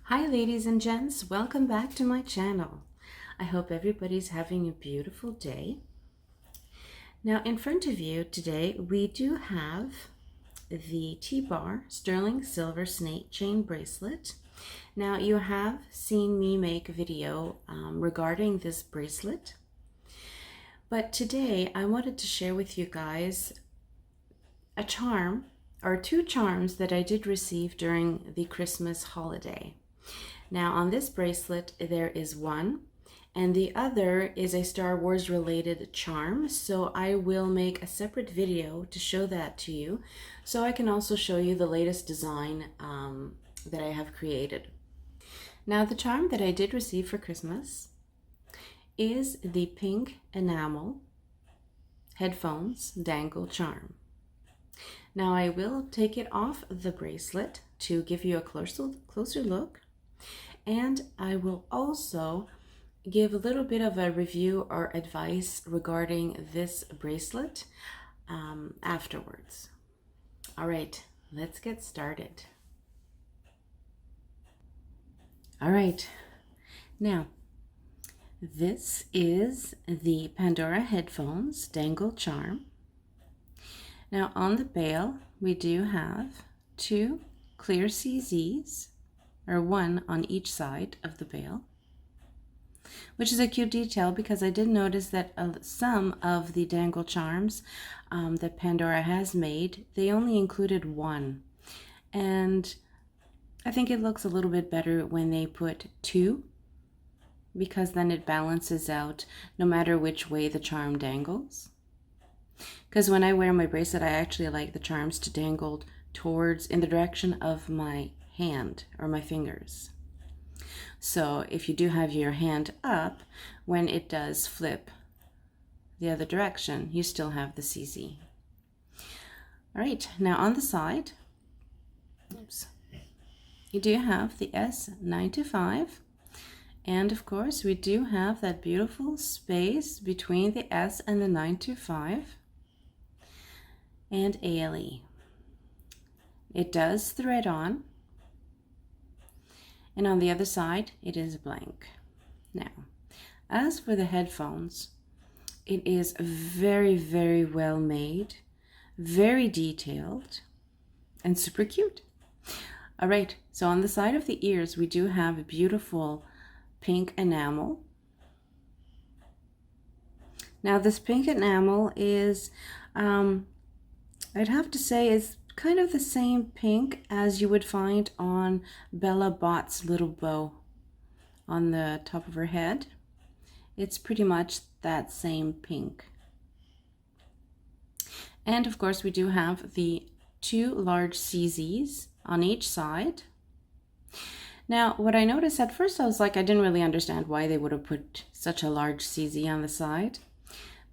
Hi ladies and gents, welcome back to my channel. I hope everybody's having a beautiful day. Now in front of you today we do have the T-Bar Sterling Silver Snake Chain Bracelet. Now you have seen me make a video regarding this bracelet, but today I wanted to share with you guys a charm or two charms that I did receive during the Christmas holiday. Now on this bracelet there is one, and the other is a Star Wars related charm, so I will make a separate video to show that to you, so I can also show you the latest design that I have created. Now the charm that I did receive for Christmas is the pink enamel headphones dangle charm. Now I will take it off the bracelet to give you a closer look, and I will also give a little bit of a review or advice regarding this bracelet afterwards. All right, let's get started. All right, now this is the Pandora headphones dangle charm. Now on the bail we do have two clear CZs, or one on each side of the bail, which is a cute detail because I did notice that some of the dangle charms that Pandora has made, they only included one, and I think it looks a little bit better when they put two, because then it balances out no matter which way the charm dangles. Because when I wear my bracelet, I actually like the charms to dangle towards in the direction of my hand or my fingers. So if you do have your hand up, when it does flip the other direction, you still have the CZ. All right, now on the side, you do have the S925, and of course we do have that beautiful space between the S and the 925, and ALE. It does thread on, and on the other side it is blank. Now as for the headphones, it is very well made, very detailed, and super cute. All right, so on the side of the ears we do have a beautiful pink enamel. Now this pink enamel is I'd have to say is kind of the same pink as you would find on Bella Bott's little bow on the top of her head. It's pretty much that same pink. And of course we do have the two large CZs on each side. Now what I noticed at first, I was like, I didn't really understand why they would have put such a large CZ on the side.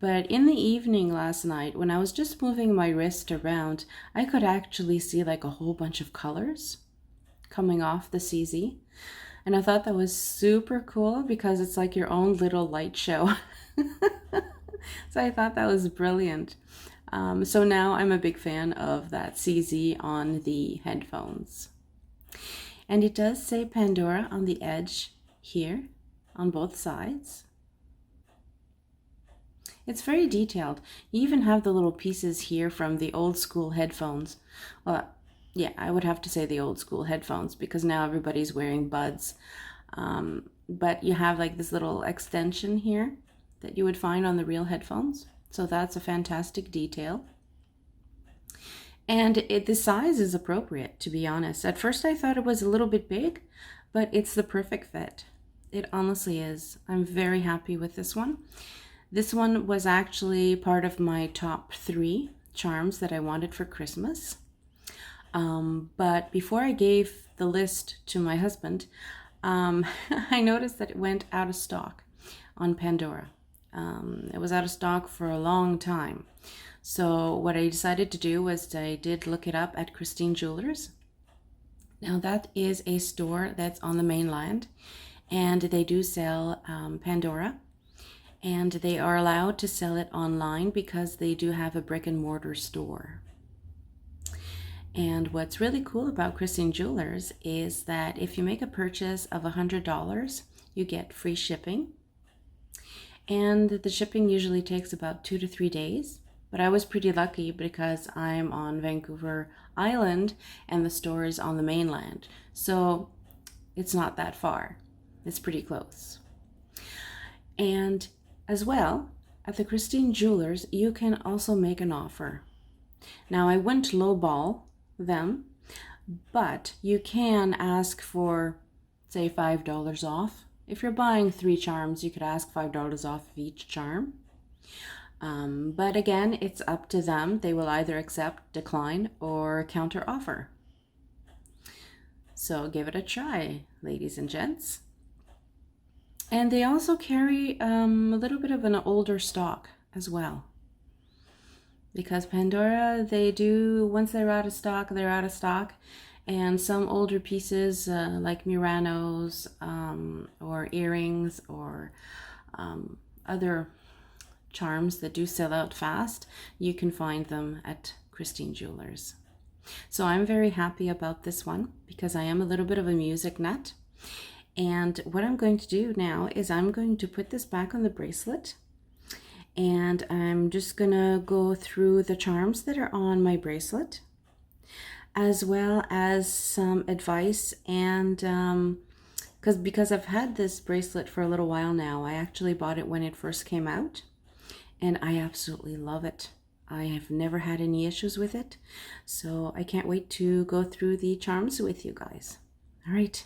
But in the evening last night, when I was just moving my wrist around, I could actually see like a whole bunch of colors coming off the CZ. And I thought that was super cool because it's like your own little light show. So I thought that was brilliant. So now I'm a big fan of that CZ on the headphones. And it does say Pandora on the edge here on both sides. It's very detailed. You even have the little pieces here from the old school headphones. Well, yeah, I would have to say the old school headphones because now everybody's wearing buds. But you have like this little extension here that you would find on the real headphones. So that's a fantastic detail. And the size is appropriate, to be honest. At first I thought it was a little bit big, but it's the perfect fit. It honestly is. I'm very happy with this one. This one was actually part of my top 3 charms that I wanted for Christmas. But before I gave the list to my husband, I noticed that it went out of stock on Pandora. It was out of stock for a long time. So what I decided to do was I did look it up at Christine Jewelers. Now that is a store that's on the mainland, and they do sell Pandora. And they are allowed to sell it online because they do have a brick and mortar store. And what's really cool about Christine Jewelers is that if you make a purchase of $100, you get free shipping. And the shipping usually takes about 2 to 3 days. But I was pretty lucky because I'm on Vancouver Island and the store is on the mainland. So it's not that far. It's pretty close. And as well, at the Christine Jewelers, you can also make an offer. Now, I wouldn't lowball them, but you can ask for, say, $5 off. If you're buying 3 charms, you could ask $5 off of each charm. But again, it's up to them. They will either accept, decline, or counter offer. So give it a try, ladies and gents. And they also carry a little bit of an older stock as well. Because Pandora, they do, once they're out of stock, they're out of stock. And some older pieces like Muranos or earrings or other charms that do sell out fast, you can find them at Christine Jewelers. So I'm very happy about this one because I am a little bit of a music nut. And what I'm going to do now is I'm going to put this back on the bracelet. And I'm just going to go through the charms that are on my bracelet, as well as some advice. And because I've had this bracelet for a little while now. I actually bought it when it first came out, and I absolutely love it. I have never had any issues with it, so I can't wait to go through the charms with you guys. All right.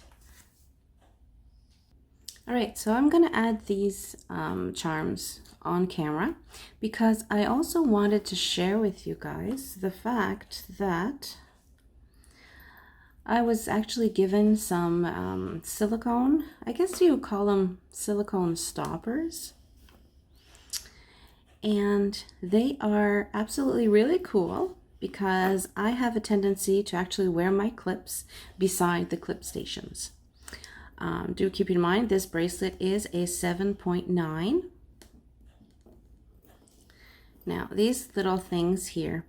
All right, so I'm going to add these charms on camera because I also wanted to share with you guys the fact that I was actually given some silicone, I guess you would call them silicone stoppers. And they are absolutely really cool because I have a tendency to actually wear my clips beside the clip stations. Do keep in mind this bracelet is a 7.9. Now these little things here,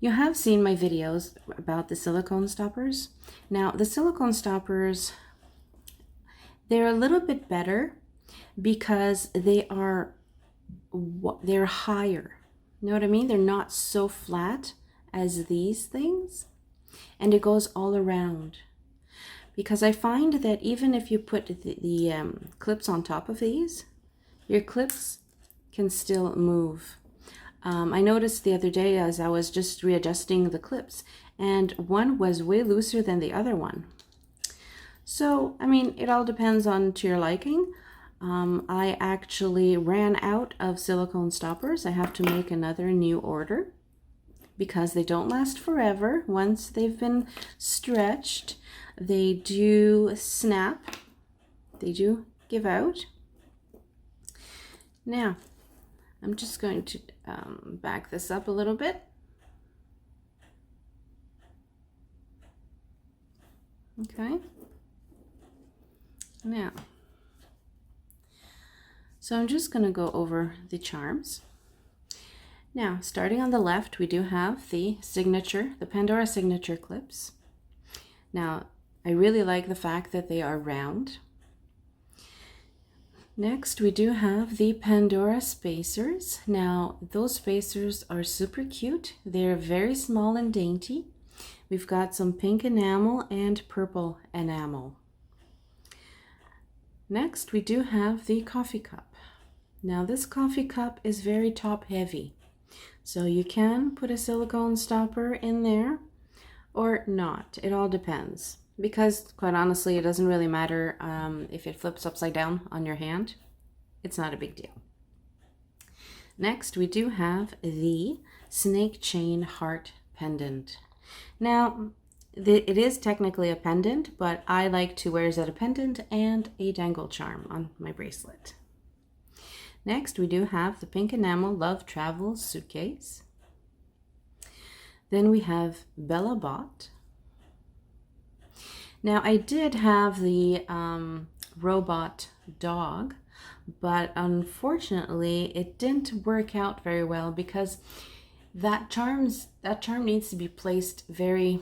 you have seen my videos about the silicone stoppers. Now the silicone stoppers, they're a little bit better because they're higher. You know what I mean? They're not so flat as these things, and it goes all around. Because I find that even if you put the clips on top of these, your clips can still move. I noticed the other day as I was just readjusting the clips, and one was way looser than the other one. So, I mean, it all depends on to your liking. I actually ran out of silicone stoppers. I have to make another new order because they don't last forever. Once they've been stretched, they do snap. They do give out. Now, I'm just going to back this up a little bit. Okay. Now, so I'm just going to go over the charms. Now, starting on the left, we do have the signature, the Pandora signature clips. Now, I really like the fact that they are round. Next, we do have the Pandora spacers. Now, those spacers are super cute. They're very small and dainty. We've got some pink enamel and purple enamel. Next, we do have the coffee cup. Now, this coffee cup is very top heavy. So you can put a silicone stopper in there or not. It all depends. Because quite honestly, it doesn't really matter if it flips upside down on your hand. It's not a big deal. Next, we do have the snake chain heart pendant. Now, it is technically a pendant, but I like to wear it as a pendant and a dangle charm on my bracelet. Next, we do have the pink enamel Love Travels suitcase. Then we have Bella Bot. Now, I did have the robot dog, but unfortunately, it didn't work out very well because that charm needs to be placed very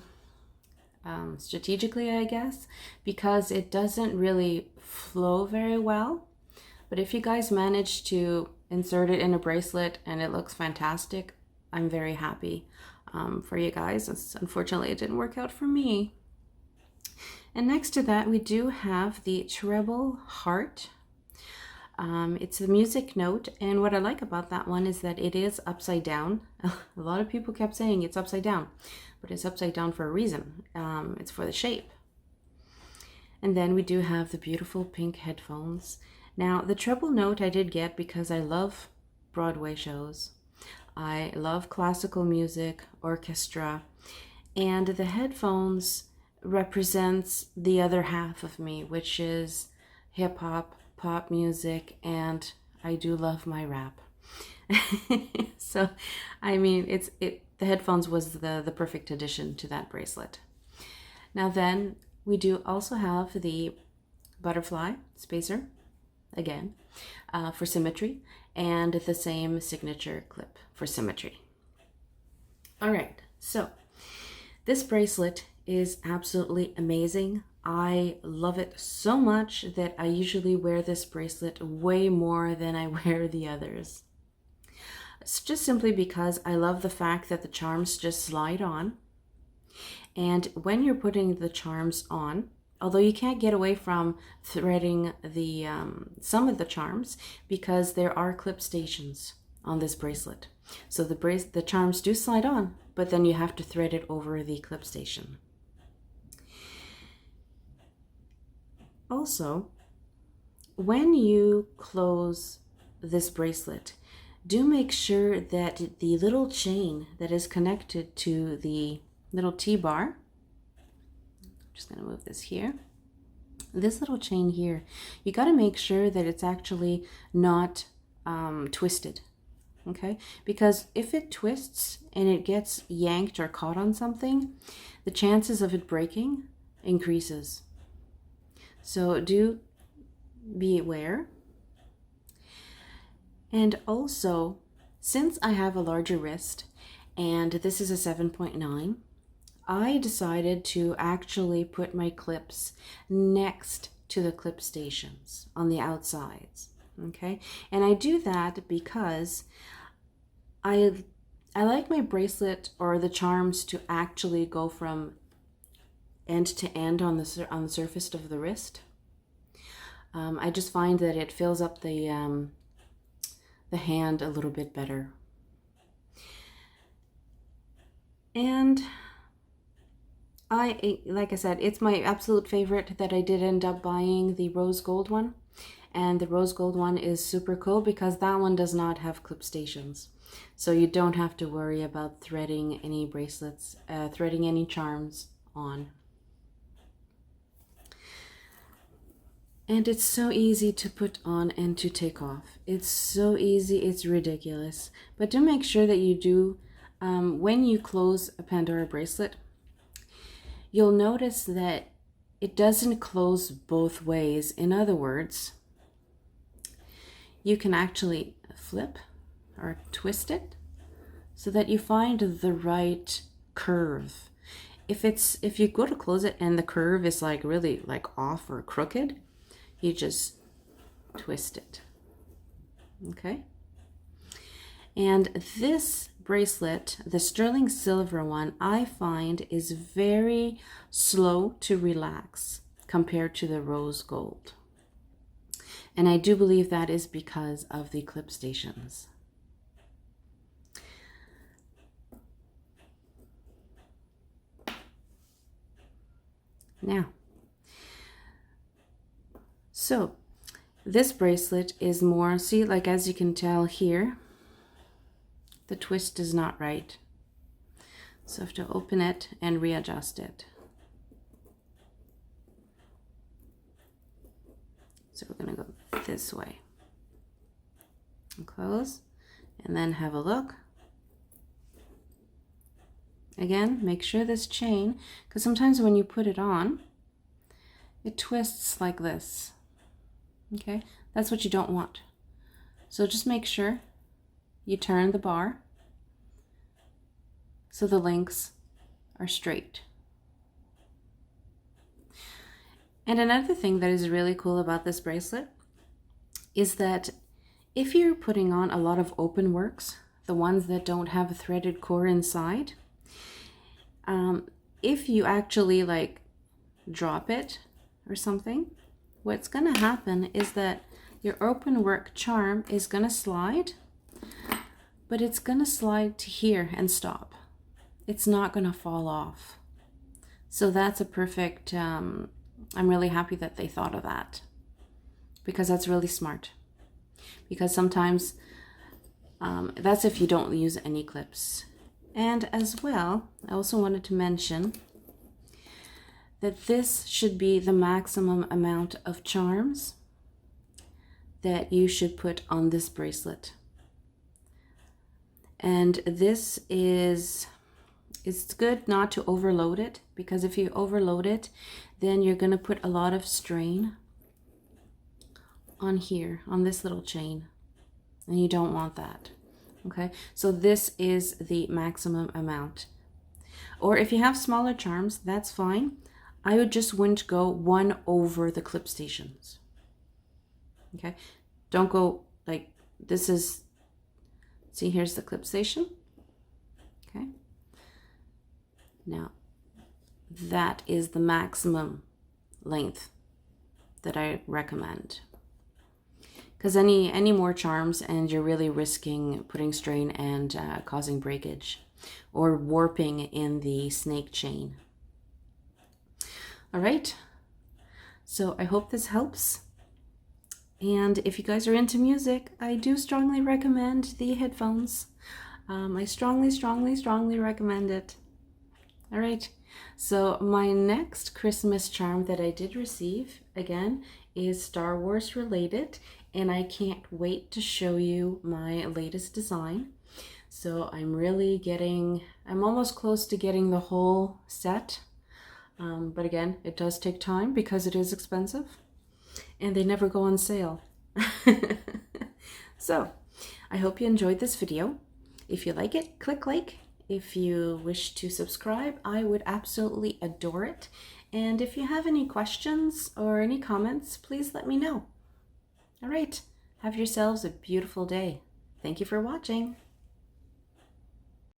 strategically, I guess, because it doesn't really flow very well. But if you guys manage to insert it in a bracelet and it looks fantastic, I'm very happy for you guys. Unfortunately, it didn't work out for me. And next to that, we do have the treble heart. It's a music note, and what I like about that one is that it is upside down. A lot of people kept saying it's upside down, but it's upside down for a reason. It's for the shape. And then we do have the beautiful pink headphones. Now, the treble note I did get because I love Broadway shows. I love classical music, orchestra, and the headphones represents the other half of me, which is hip hop, pop music, and I do love my rap. So, I mean, the headphones was the perfect addition to that bracelet. Now then, we do also have the butterfly spacer, again, for symmetry, and the same signature clip for symmetry. All right, so this bracelet is absolutely amazing. I love it so much that I usually wear this bracelet way more than I wear the others. It's just simply because I love the fact that the charms just slide on. And when you're putting the charms on, although you can't get away from threading the some of the charms because there are clip stations on this bracelet. So the charms do slide on, but then you have to thread it over the clip station. Also, when you close this bracelet, do make sure that the little chain that is connected to the little T-bar, I'm just going to move this here, this little chain here, you got to make sure that it's actually not twisted, okay? Because if it twists and it gets yanked or caught on something, the chances of it breaking increases. So do be aware. And also, since I have a larger wrist and this is a 7.9, I decided to actually put my clips next to the clip stations on the outsides, okay? And I do that because I like my bracelet or the charms to actually go from end to end on the surface of the wrist. I just find that it fills up the hand a little bit better. And like I said, it's my absolute favorite that I did end up buying the rose gold one. And the rose gold one is super cool because that one does not have clip stations. So you don't have to worry about threading any bracelets, threading any charms on. And it's so easy to put on and to take off. It's so easy, it's ridiculous. But do make sure that you do, when you close a Pandora bracelet, you'll notice that it doesn't close both ways. In other words, you can actually flip or twist it so that you find the right curve. If you go to close it and the curve is like really like off or crooked, you just twist it, okay? And this bracelet, the sterling silver one, I find is very slow to relax compared to the rose gold. And I do believe that is because of the clip stations. Now, so this bracelet is more, see, like as you can tell here, the twist is not right. So I have to open it and readjust it. So we're going to go this way. And close, and then have a look. Again, make sure this chain, because sometimes when you put it on, it twists like this. Okay, that's what you don't want. So just make sure you turn the bar so the links are straight. And another thing that is really cool about this bracelet is that if you're putting on a lot of open works, the ones that don't have a threaded core inside, if you actually like drop it or something, what's going to happen is that your open work charm is going to slide, but it's going to slide to here and stop. It's not going to fall off. So that's a perfect, I'm really happy that they thought of that, because that's really smart. Because sometimes that's if you don't use any clips. And as well, I also wanted to mention that this should be the maximum amount of charms that you should put on this bracelet. And this is, it's good not to overload it, because if you overload it, then you're going to put a lot of strain on here, on this little chain, and you don't want that. Okay, so this is the maximum amount. Or if you have smaller charms, that's fine. I would just wouldn't go one over the clip stations. Okay, don't go like this is, see, here's the clip station. Okay, now that is the maximum length that I recommend. Because any more charms and you're really risking putting strain and causing breakage or warping in the snake chain. All right, so I hope this helps. And if you guys are into music, I do strongly recommend the headphones. I strongly recommend it. All right, so my next Christmas charm that I did receive, again, is Star Wars related, and I can't wait to show you my latest design. So I'm almost close to getting the whole set. But again, it does take time because it is expensive and they never go on sale. So I hope you enjoyed this video. If you like it, click like. If you wish to subscribe, I would absolutely adore it. And if you have any questions or any comments, please let me know. All right, have yourselves a beautiful day. Thank you for watching.